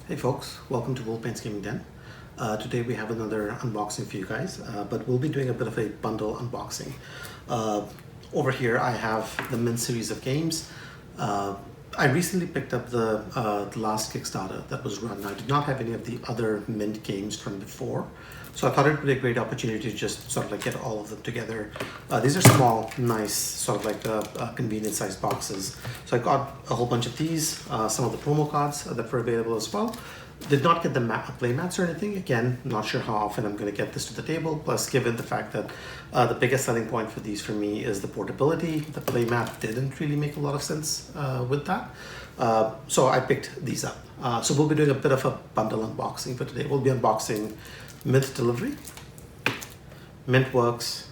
Hey folks, welcome to Paint's Gaming Den. Today we have another unboxing for you guys, but we'll be doing a bit of a bundle unboxing. Over here I have the Mint series of games. I recently picked up the last Kickstarter that was run. I did not have any of the other Mint games from before, so I thought it would be a great opportunity to just sort of like get all of them together. These are small, nice, sort of like convenient sized boxes. So I got a whole bunch of these, some of the promo cards that were available as well. Did not get the play mats or anything. Again, not sure how often I'm going to get this to the table. Plus, given the fact that the biggest selling point for these for me is the portability, the play mat didn't really make a lot of sense with that. So I picked these up. So we'll be doing a bit of a bundle unboxing for today. We'll be unboxing Mint Delivery, Mint Works,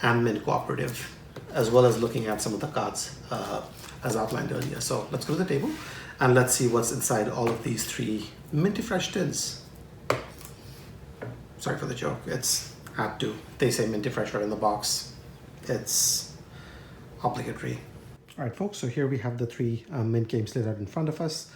and Mint Co-Operative, as well as looking at some of the cards as outlined earlier. So let's go to the table and let's see what's inside all of these three minty fresh tins. Sorry for the joke, it's had to. They say minty fresh right in the box. It's obligatory. All right, folks, so here we have the three Mint games laid out in front of us.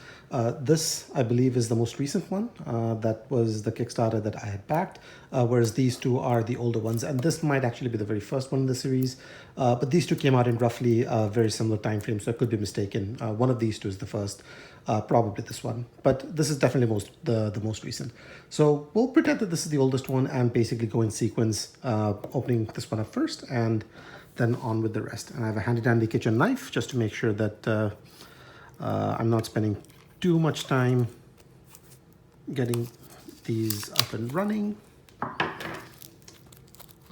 This, I believe, is the most recent one. That was the Kickstarter that I had backed, whereas these two are the older ones. And this might actually be the very first one in the series. But these two came out in roughly very similar time frames, so I could be mistaken. One of these two is the first, probably this one. But this is definitely the most recent. So we'll pretend that this is the oldest one and basically go in sequence, opening this one up first and then on with the rest. And I have a handy dandy kitchen knife just to make sure that I'm not spending too much time getting these up and running. All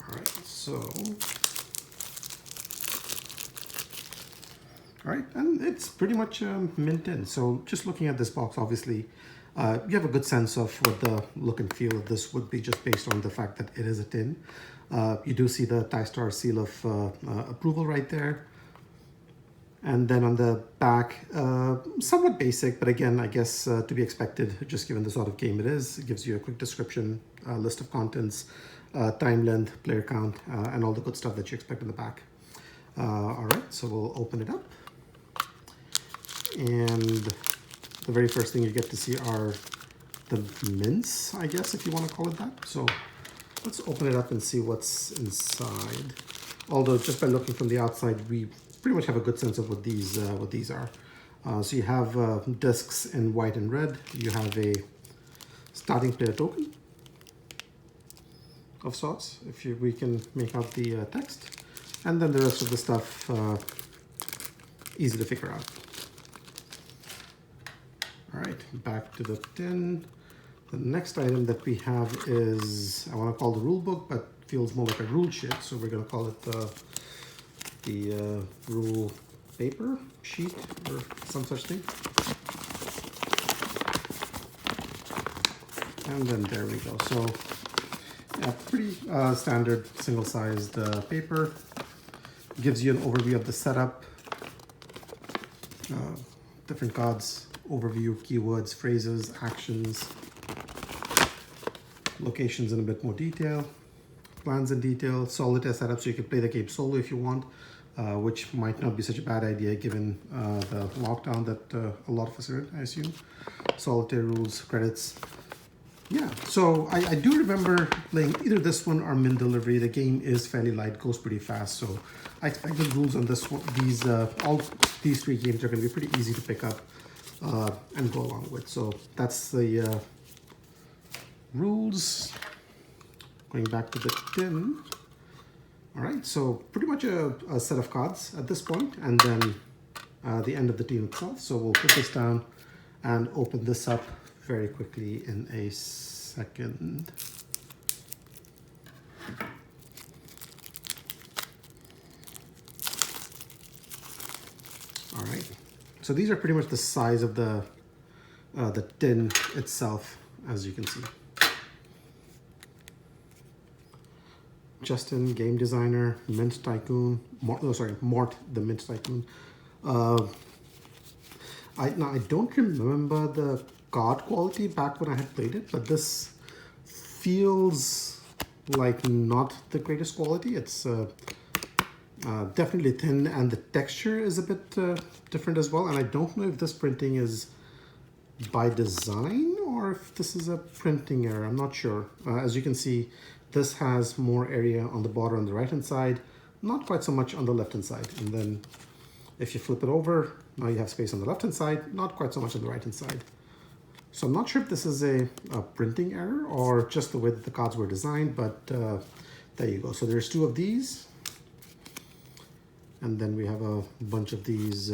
right, so, all right, and it's pretty much mint in. So just looking at this box, obviously, you have a good sense of what the look and feel of this would be just based on the fact that it is a tin. You do see the TiStar seal of approval right there. And then on the back, somewhat basic, but again, I guess to be expected, just given the sort of game it is. It gives you a quick description, list of contents, time length, player count, and all the good stuff that you expect in the back. All right, so we'll open it up. And the very first thing you get to see are the mints, I guess, if you want to call it that. So let's open it up and see what's inside. Although just by looking from the outside, we pretty much have a good sense of what these are. So you have discs in white and red. You have a starting player token of sorts, if we can make out the text. And then the rest of the stuff, easy to figure out. All right, back to the tin. The next item that we have is, I want to call the rule book, but feels more like a rule sheet. So we're going to call it the rule paper sheet or some such thing. And then there we go. So yeah, pretty standard single-sized paper. Gives you an overview of the setup, different cards, overview, keywords, phrases, actions, locations in a bit more detail, plans in detail, solitaire setup so you can play the game solo if you want, which might not be such a bad idea given the lockdown that a lot of us are in, I assume. Solitaire rules, credits. Yeah, so I do remember playing either this one or Mint Delivery. The game is fairly light, goes pretty fast, so I expect the rules on this one, all these three games are going to be pretty easy to pick up and go along with. So that's the rules. Going back to the tin. All right, so pretty much a set of cards at this point, and then the end of the tin itself. So we'll put this down and open this up very quickly in a second. All right, so these are pretty much the size of the tin itself, as you can see. Justin, game designer, Mint Tycoon, Mort the Mint Tycoon. I don't remember the card quality back when I had played it, but this feels like not the greatest quality. It's definitely thin, and the texture is a bit different as well. And I don't know if this printing is by design or if this is a printing error. I'm not sure. As you can see, this has more area on the border on the right hand side, not quite so much on the left hand side. And then if you flip it over, now you have space on the left hand side, not quite so much on the right hand side. So I'm not sure if this is a printing error or just the way that the cards were designed, but there you go. So there's two of these. And then we have a bunch of these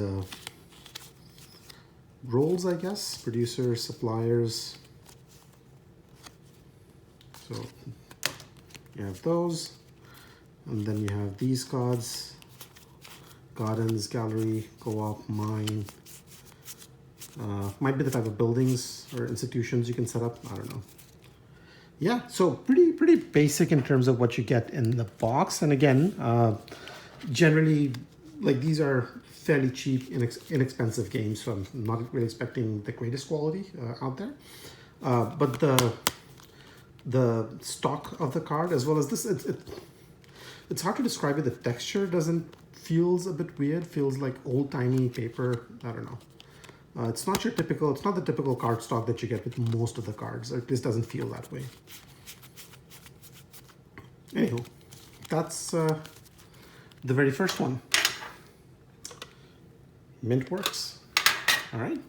roles, I guess, producers, suppliers. So you have those. And then you have these cards, gardens, gallery, co-op, mine. Might be the type of buildings or institutions you can set up. I don't know. Yeah, so pretty basic in terms of what you get in the box. And again, generally, like these are fairly cheap, inexpensive games, so I'm not really expecting the greatest quality out there. But the stock of the card, as well as this, it's hard to describe it. The texture feels a bit weird. Feels like old-timey paper. I don't know. It's not the typical card stock that you get with most of the cards, or at least doesn't feel that way. Anywho, that's the very first one. Mint works. All right.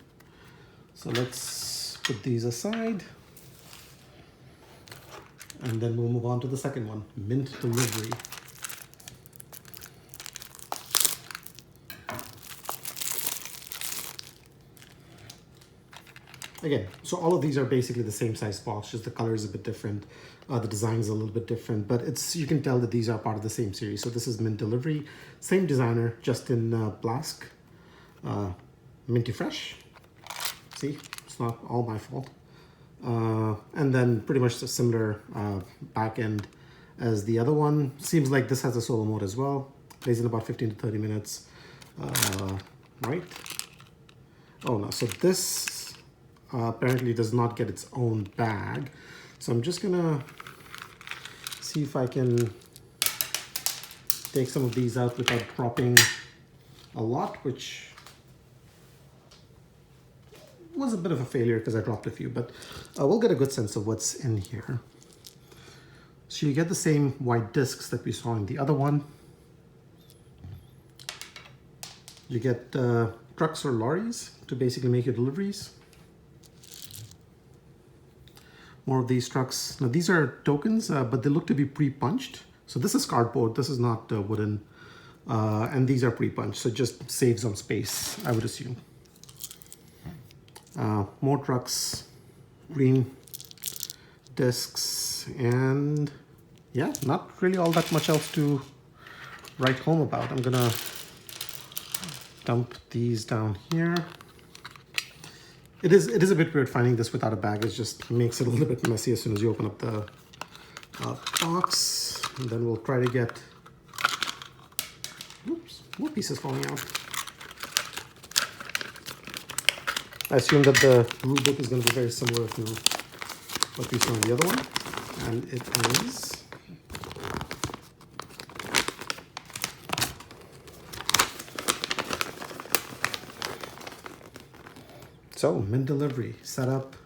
So let's put these aside. And then we'll move on to the second one, Mint Delivery. Again, so all of these are basically the same size box, just the color is a bit different. The design is a little bit different, but you can tell that these are part of the same series. So this is Mint Delivery, same designer, just in Blask, Minty Fresh. See, it's not all my fault. And then pretty much a similar back end as the other one. Seems like this has a solo mode as well. Plays in about 15 to 30 minutes, right? Oh no, so this apparently does not get its own bag. So I'm just gonna see if I can take some of these out without dropping a lot, which was a bit of a failure because I dropped a few, but we'll get a good sense of what's in here. So you get the same white discs that we saw in the other one. You get trucks or lorries to basically make your deliveries. More of these trucks. Now these are tokens, but they look to be pre-punched. So this is cardboard, this is not wooden. And these are pre-punched, so it just saves on space, I would assume. More trucks, green discs, and yeah, not really all that much else to write home about. I'm gonna dump these down here. It is a bit weird finding this without a bag. It just makes it a little bit messy as soon as you open up the box. And then we'll try to get, oops, more pieces falling out. I assume that the rule book is going to be very similar to what we saw in the other one. And it is. So, Mint Delivery, setup,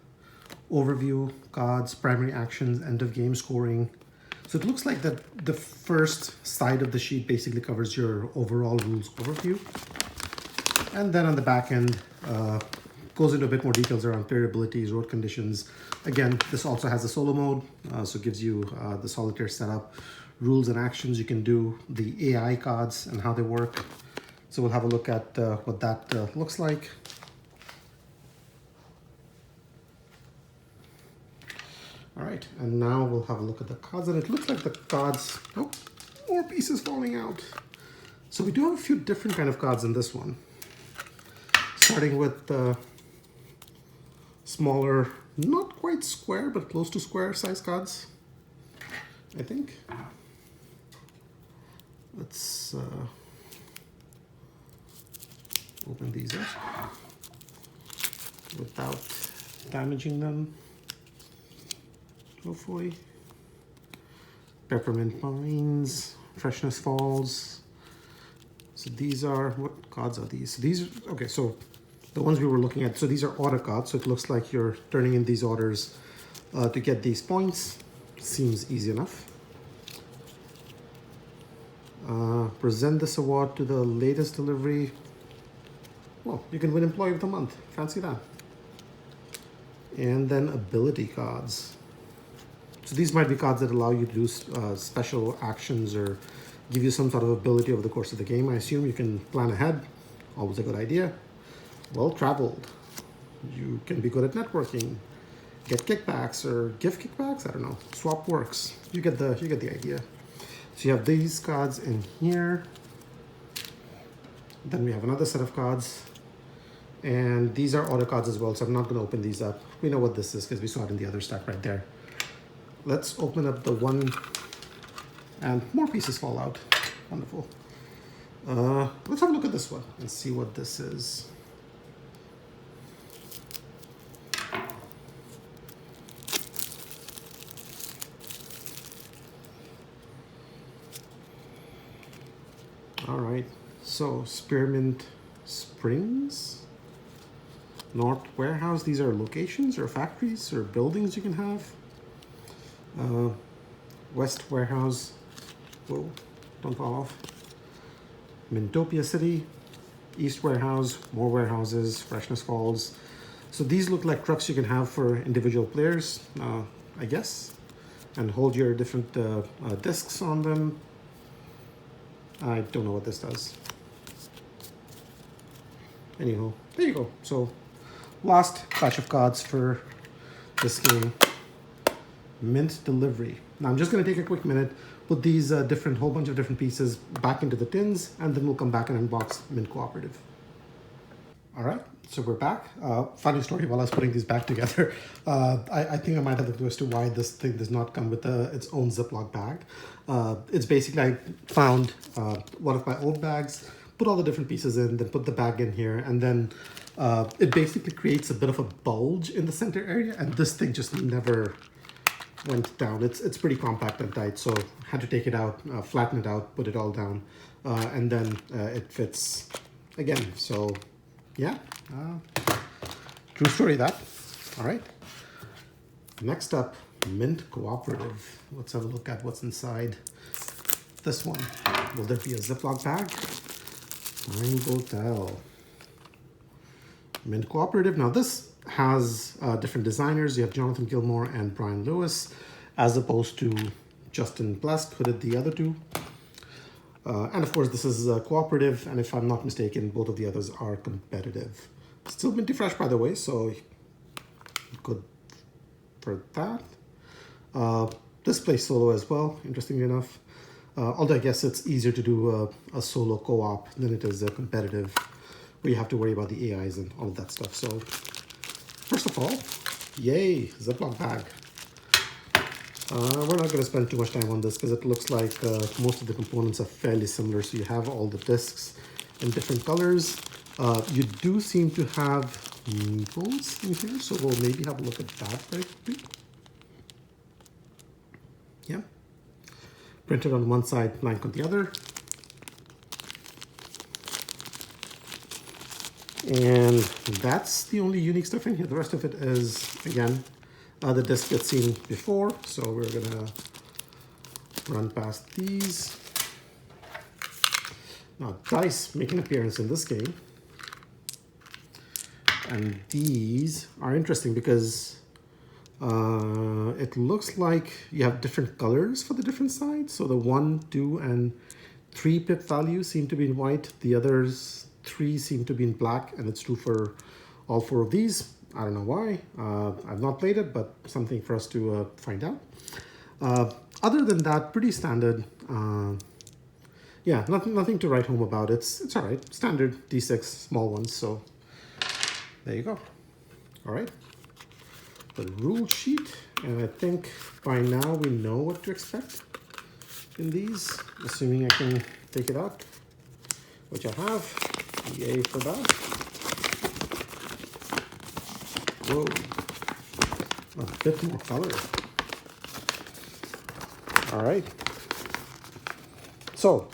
overview, cards, primary actions, end of game scoring. So it looks like that the first side of the sheet basically covers your overall rules overview. And then on the back end, goes into a bit more details around player abilities, road conditions. Again, this also has a solo mode, so it gives you the solitaire setup, rules and actions you can do, the AI cards and how they work. So we'll have a look at what that looks like. All right, and now we'll have a look at the cards, and it looks like the cards, oh, more pieces falling out. So we do have a few different kind of cards in this one. Starting with smaller, not quite square, but close to square size cards, I think. Let's open these up without damaging them. Hopefully. Peppermint Pines, Freshness Falls. So these are, what cards are these? So these, okay, so the ones we were looking at, so these are order cards, so it looks like you're turning in these orders to get these points. Seems easy enough. Present this award to the latest delivery. Well, you can win Employee of the Month. Fancy that. And then ability cards. So these might be cards that allow you to do special actions or give you some sort of ability over the course of the game. I assume you can plan ahead. Always a good idea. Well traveled. You can be good at networking. Get kickbacks or give kickbacks. I don't know. Swap works. You get the idea. So you have these cards in here. Then we have another set of cards. And these are order cards as well, so I'm not going to open these up. We know what this is because we saw it in the other stack right there. Let's open up the one, and more pieces fall out. Wonderful. Let's have a look at this one and see what this is. All right, so Spearmint Springs. North Warehouse, these are locations or factories or buildings you can have. West Warehouse, whoa, don't fall off. Mintopia City, East Warehouse, more warehouses, Freshness Falls. So these look like trucks you can have for individual players, I guess, and hold your different discs on them. I don't know what this does. Anyhow, there you go. So last batch of cards for this game. Mint delivery. Now I'm just going to take a quick minute, put these whole bunch of different pieces back into the tins, and then we'll come back and unbox Mint Cooperative. All right, so we're back. Funny story, while I was putting these back together, I think I might have the clue as to why this thing does not come with its own Ziploc bag. It's basically, I found one of my old bags, put all the different pieces in, then put the bag in here, and then it basically creates a bit of a bulge in the center area, and this thing just never went down. It's pretty compact and tight, so I had to take it out, flatten it out, put it all down, and then it fits again. So yeah, true story that. All right, next up, Mint Cooperative. Let's have a look at what's inside this one. Will there be a Ziploc bag? Time will tell. Mint Cooperative. Now this has different designers. You have Jonathan Gilmore and Brian Lewis, as opposed to Justin Plesk, who did the other two. And of course, this is cooperative, and if I'm not mistaken, both of the others are competitive. Still minty fresh, by the way, so good for that. This plays solo as well, interestingly enough. Although I guess it's easier to do a solo co-op than it is a competitive, where you have to worry about the AIs and all of that stuff. So first of all, yay, Ziploc bag. We're not going to spend too much time on this because it looks like most of the components are fairly similar. So you have all the discs in different colors. You do seem to have meeples in here, so we'll maybe have a look at that very quickly. Yeah. Printed on one side, blank on the other. And that's the only unique stuff in here. The rest of it is, again, the disc that's seen before. So we're gonna run past these. Now, dice make an appearance in this game. And these are interesting because it looks like you have different colors for the different sides. So the 1, 2, and 3 pip values seem to be in white. The others 3 seem to be in black, and it's true for all 4 of these. I don't know why. I've not played it, but something for us to find out. Other than that, pretty standard. Yeah, nothing to write home about. It's all right. Standard D6, small ones. So there you go. All right. The rule sheet, and I think by now we know what to expect in these, assuming I can take it out, which I have. Yay for that. Whoa, a bit more color. All right. So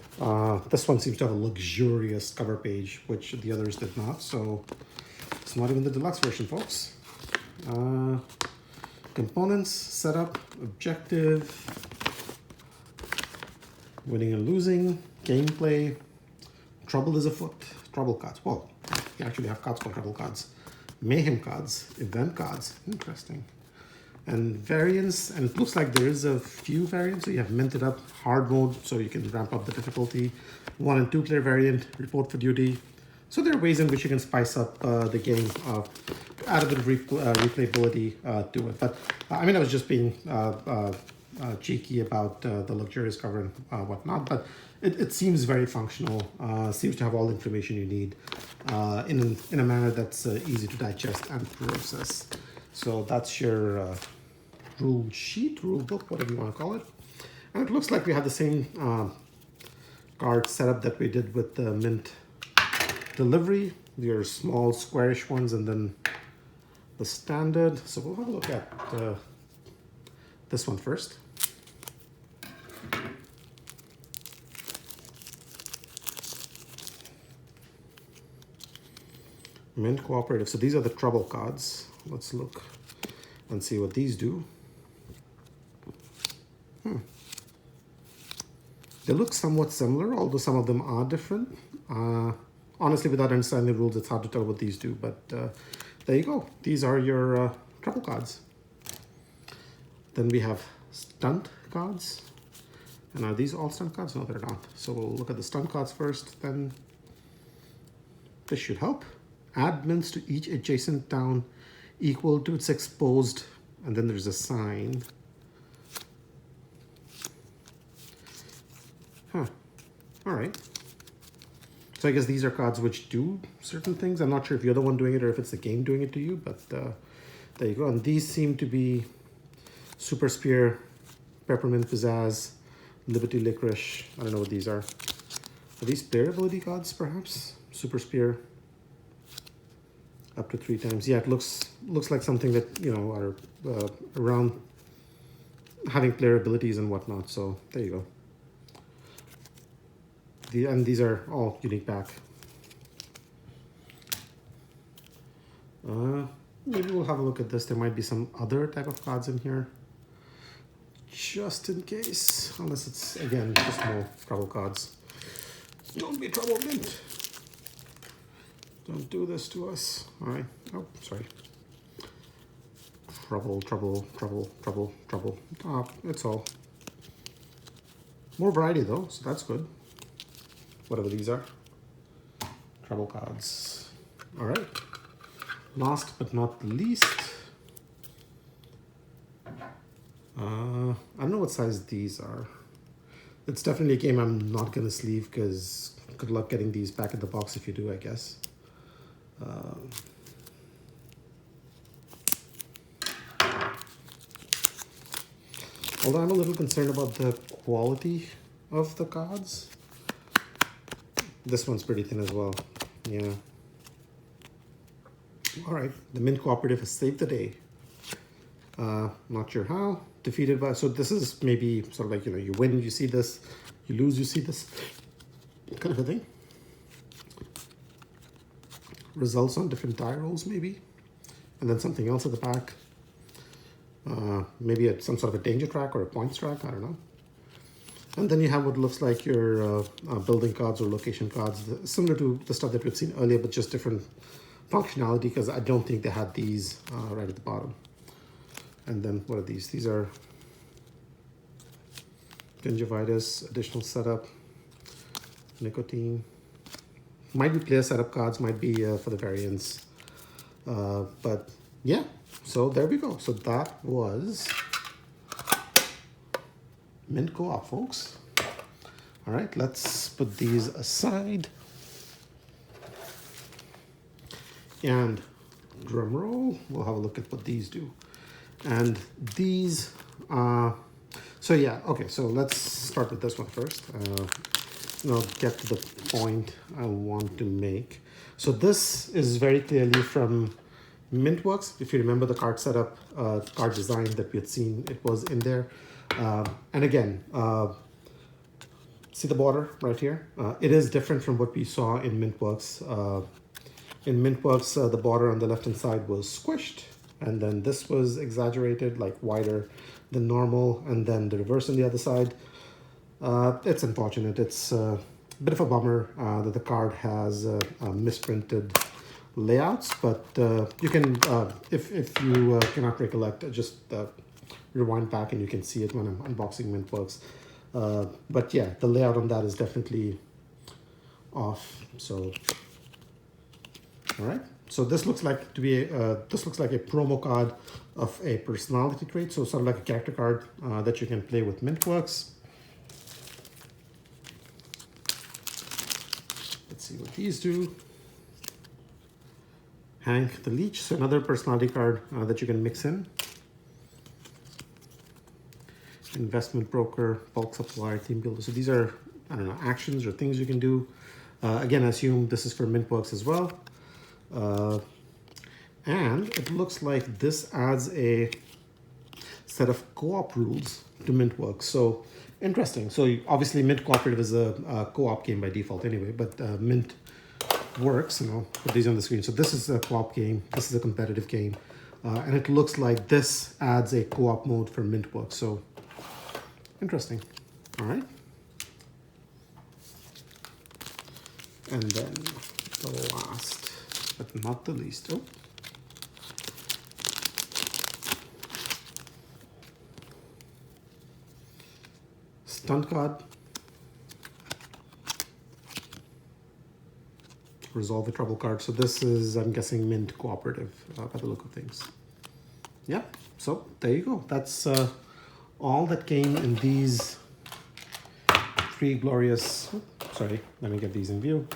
this one seems to have a luxurious cover page, which the others did not. So It's not even the deluxe version, folks. Components, setup, objective, winning and losing, gameplay, trouble is afoot, trouble cards. Well, you actually have cards called trouble cards. Mayhem cards, event cards, interesting. And variants, and it looks like there is a few variants. So you have minted up hard mode, so you can ramp up the difficulty. 1 and 2 player variant, report for duty. So there are ways in which you can spice up the game, add a bit of replayability to it. But I mean, I was just being cheeky about the luxurious cover and whatnot, but it seems very functional, seems to have all the information you need in a manner that's easy to digest and process. So that's your rule sheet, rule book, whatever you want to call it. And it looks like we have the same card setup that we did with the Mint delivery, your small squarish ones, and then the standard. So we'll have a look at this one first. Mint Cooperative. So these are the trouble cards. Let's look and see what these do. They look somewhat similar, although some of them are different. Honestly, without understanding the rules, it's hard to tell what these do, but there you go. These are your trouble cards. Then we have stunt cards. And are these all stunt cards? No, they're not. So we'll look at the stunt cards first, then this should help. Add mints to each adjacent town equal to its exposed, and then there's a sign. All right. So I guess these are cards which do certain things. I'm not sure if you're the one doing it or if it's the game doing it to you, but there you go. And these seem to be Super Spear, Peppermint Pizzazz, Liberty Licorice. I don't know what these are. Are these player ability cards, perhaps? Super Spear, up to 3 times. Yeah, it looks like something that, you know, are around having player abilities and whatnot. So there you go. And these are all unique back. Maybe we'll have a look at this. There might be some other type of cards in here, just in case. Unless it's, again, just more trouble cards. Don't be trouble, Mint. Don't do this to us. All right. Oh, sorry. Trouble, trouble, trouble, trouble, trouble. That's all. More variety though, so that's good. Whatever these are. Trouble cards. All right. Last but not least. I don't know what size these are. It's definitely a game I'm not going to sleeve because good luck getting these back in the box if you do, I guess. Although I'm a little concerned about the quality of the cards. This one's pretty thin as well. Yeah. All right. The Mint Cooperative has saved the day. Not sure how. Defeated by... So this is maybe sort of like, you know, you win, you see this. You lose, you see this. Kind of a thing. Results on different die rolls, maybe. And then something else at the back. Maybe some sort of a danger track or a points track. I don't know. And then you have what looks like your building cards or location cards, similar to the stuff that we've seen earlier, but just different functionality, because I don't think they had these right at the bottom. And then what are these? These are gingivitis, additional setup, nicotine. Might be player setup cards, might be for the variants. But yeah, so there we go. So that was Mint Co-op, folks. All right, let's put these aside. And drum roll, we'll have a look at what these do. And these, so yeah, okay, so let's start with this one first. I'll get to the point I want to make. So this is very clearly from Mintworks. If you remember the card setup, card design that we had seen, it was in there. And again, see the border right here? It is different from what we saw in Mintworks. In Mintworks, the border on the left-hand side was squished, and then this was exaggerated, like wider than normal, and then the reverse on the other side. It's unfortunate. It's a bit of a bummer that the card has misprinted layouts, but you can, if you cannot recollect, just rewind back and you can see it when I'm unboxing Mintworks. But yeah, the layout on that is definitely off. So, all right. So this looks like to be this looks like a promo card of a personality trait. So sort of like a character card that you can play with Mintworks. Let's see what these do. Hank the Leech, so another personality card that you can mix in. Investment broker, bulk supplier, team builder. So these are, I don't know, actions or things you can do. Again, I assume this is for Mintworks as well. And it looks like this adds a set of co-op rules to Mintworks. So interesting. So obviously Mint Cooperative is a co-op game by default anyway, but Mint works, and I'll put these on the screen. So this is a co-op game, this is a competitive game, and it looks like this adds a co-op mode for Mintworks. So interesting. All right. And then the last, but not the least. Oh. Stunt card. Resolve the trouble card. So this is, I'm guessing, Mint Cooperative by the look of things. Yeah, so there you go. That's all that came in these three glorious, sorry, let me get these in view.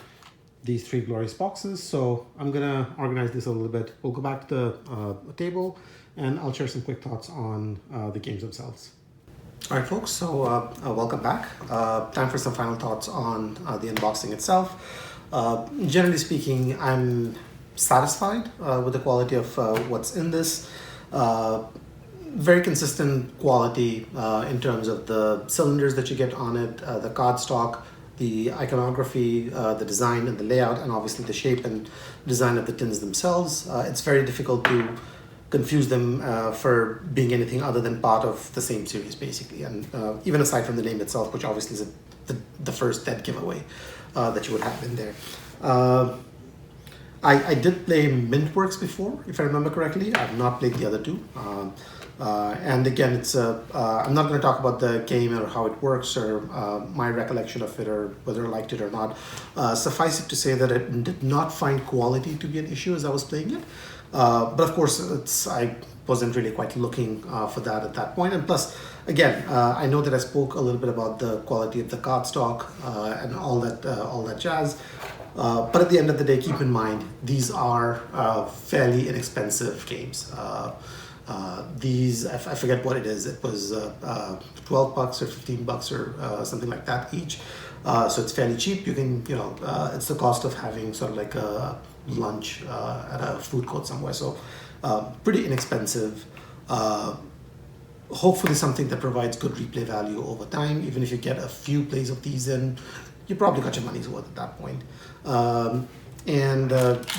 These three glorious boxes. So I'm gonna organize this a little bit. We'll go back to the table and I'll share some quick thoughts on the games themselves. All right, folks, so welcome back. Time for some final thoughts on the unboxing itself. Generally speaking, I'm satisfied with the quality of what's in this. Very consistent quality in terms of the cylinders that you get on it, the cardstock, the iconography, the design and the layout, and obviously the shape and design of the tins themselves. It's very difficult to confuse them for being anything other than part of the same series, basically. And even aside from the name itself, which obviously is the first dead giveaway that you would have in there. I did play Mintworks before, if I remember correctly. I have not played the other two. And again, it's I'm not going to talk about the game or how it works or my recollection of it or whether I liked it or not. Suffice it to say that I did not find quality to be an issue as I was playing it. But of course, I wasn't really quite looking for that at that point. And plus, again, I know that I spoke a little bit about the quality of the cardstock and all that jazz. But at the end of the day, keep in mind, these are fairly inexpensive games. These, I forget what it is. It was 12 bucks or 15 bucks or something like that each. So it's fairly cheap. You can, it's the cost of having sort of like a lunch at a food court somewhere. So pretty inexpensive. Hopefully something that provides good replay value over time. Even if you get a few plays of these in, you probably got your money's worth at that point. And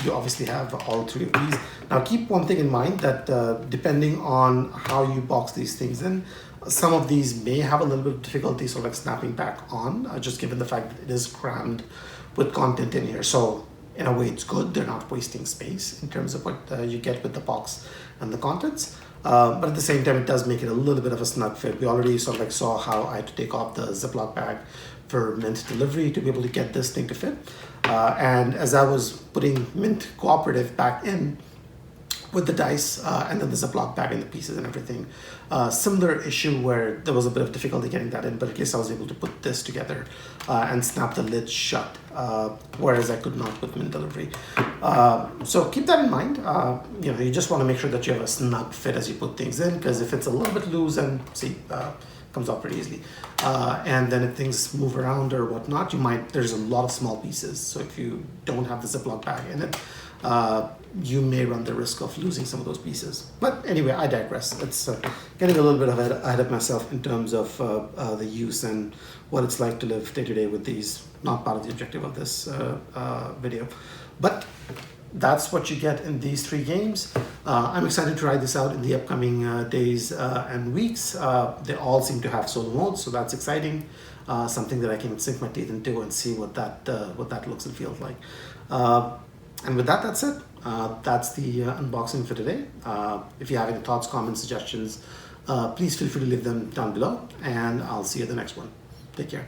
you obviously have all three of these. Now keep one thing in mind that depending on how you box these things in, some of these may have a little bit of difficulty sort of like snapping back on, just given the fact that it is crammed with content in here. So in a way it's good, they're not wasting space in terms of what you get with the box and the contents. But at the same time, it does make it a little bit of a snug fit. We already sort of like saw how I had to take off the Ziploc bag for Mint delivery to be able to get this thing to fit. And as I was putting Mint Cooperative back in with the dice and then the Ziploc bag and the pieces and everything, similar issue where there was a bit of difficulty getting that in, but at least I was able to put this together and snap the lid shut, whereas I could not with Mint delivery. So keep that in mind. You just want to make sure that you have a snug fit as you put things in, because if it's a little bit loose, and see, comes off pretty easily. And then if things move around or whatnot, there's a lot of small pieces. So if you don't have the Ziploc bag in it, you may run the risk of losing some of those pieces. But anyway, I digress. It's getting a little bit ahead of myself in terms of the use and what it's like to live day to day with these. Not part of the objective of this video. But that's what you get in these 3 games. I'm excited to try this out in the upcoming days and weeks. They all seem to have solo modes, so that's exciting. Something that I can sink my teeth into and see what that looks and feels like. And with that, that's it. That's the unboxing for today. If you have any thoughts, comments, suggestions, please feel free to leave them down below, and I'll see you at the next one. Take care.